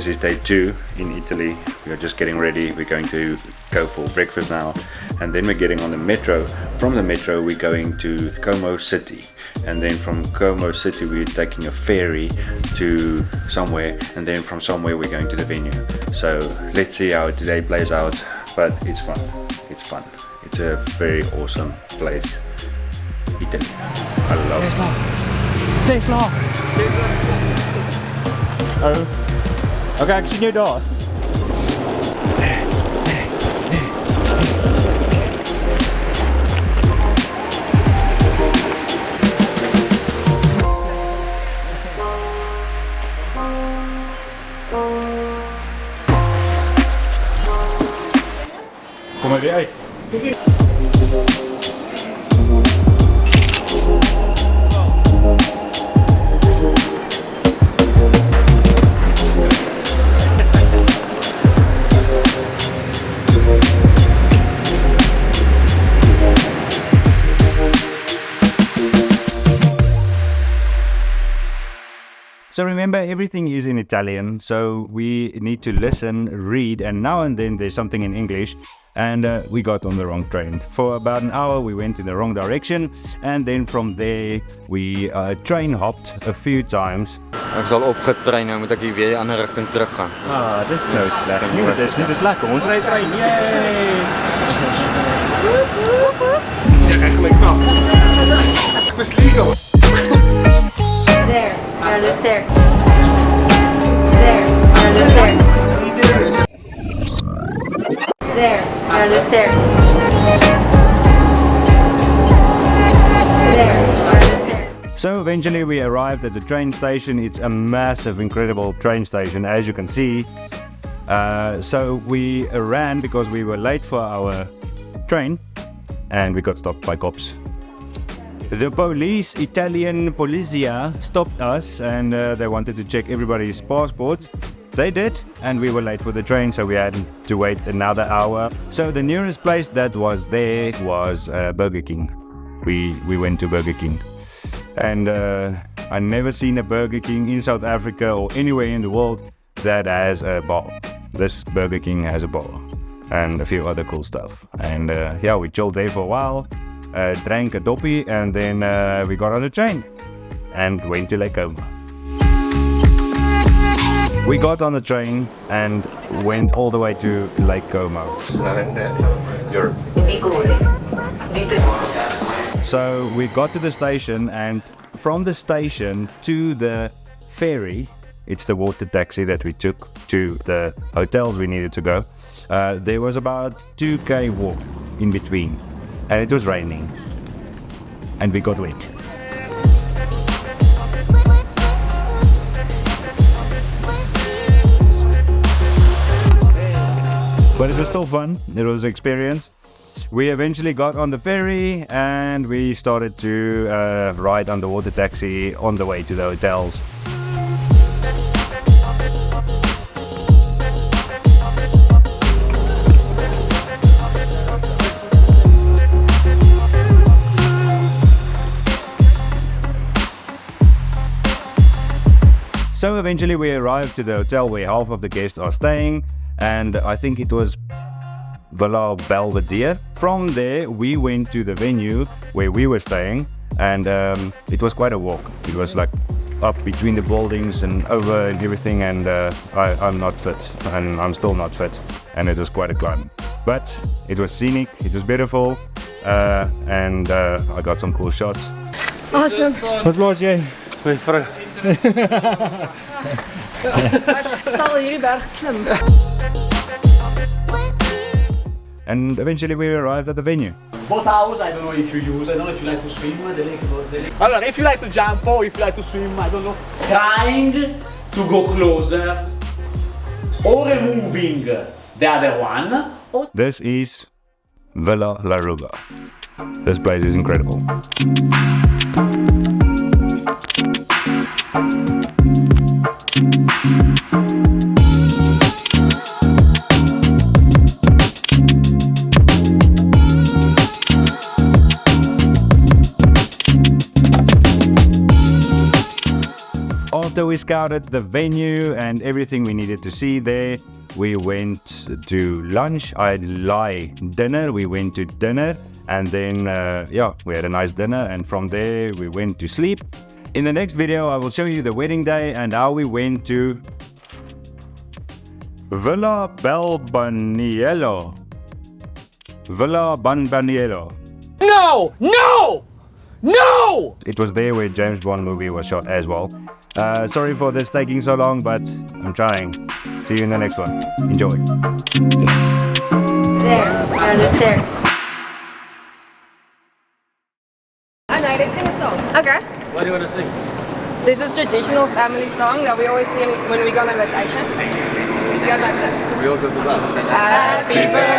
this is day 2 in Italy. We are just getting ready. We're going to go for breakfast now, and then we're getting on the metro. From the metro we're going to Como City, and then from Como City we're taking a ferry to somewhere, and then from somewhere we're going to the venue. So let's see how today plays out, but it's fun. It's a very awesome place, Italy. I love it. Tesla. Oh. Okay, ek sien jou daar. Kom maar weer uit. So remember, everything is in Italian, so we need to listen, read, and now and then there's something in English. And we got on the wrong train. For about an hour we went in the wrong direction, and then from there we train hopped a few times. Ek sal opgetrein, nou moet ek hier weer 'n ander rigting terug gaan. Dis nou sleg. Nee, dis lekker. Ons ry trein. Yay! Ja, eigenlijk knap. Ek was legal. There, on the stairs. There, on the stairs. There, on the stairs. There, on the stairs. So eventually we arrived at the train station. It's a massive, incredible train station, as you can see. So we ran because we were late for our train, and we got stopped by cops. The police, Italian Polizia, stopped us, and they wanted to check everybody's passports. They did, and we were late for the train, so we had to wait another hour. So the nearest place that was there was Burger King. We went to Burger King, and I never seen a Burger King in South Africa or anywhere in the world that has a bar. This Burger King has a bar and a few other cool stuff. And yeah, we chilled there for a while, drank a doppie, and then we got on the train and went to Lake Como. We got on the train and went all the way to Lake Como. Europe. So we got to the station, and from the station to the ferry, it's the water taxi that we took to the hotels we needed to go. There was about 2k walk in between, and it was raining, and we got wet. But it was still fun. It was an experience. We eventually got on the ferry, and we started to ride on the water taxi on the way to the hotels. So eventually we arrived to the hotel where half of the guests are staying, and I think it was Villa Belvedere. From there we went to the venue where we were staying, and it was quite a walk. It was like up between the buildings and over and everything, and I'm not fit, and I'm still not fit, and it was quite a climb. But it was scenic, it was beautiful, and I got some cool shots. Awesome. Wat was jy? My vrou. Sal hierdie berg klim. And eventually we arrived at the venue. Boat house, I don't know if you use, I don't know if you like to swim, Allora, if you like to jump or if you like to swim, I don't know. Trying to go closer or removing the other one. This is Villa La Ruba. This place is incredible. After we scouted the venue and everything we needed to see there. We went to lunch. Dinner. We went to dinner, and then we had a nice dinner, and from there we went to sleep. In the next video, I will show you the wedding day and how we went to Villa Balbaniello. Villa Balbaniello. No! No! No! It was there where James Bond movie was shot as well. Sorry for this taking so long, but I'm trying. See you in the next one. Enjoy. There, down the stairs. I know, let's sing a song. Okay. What do you want to sing? There's this traditional family song that we always sing when we go on vacation. It goes like this. We also do that. Happy birthday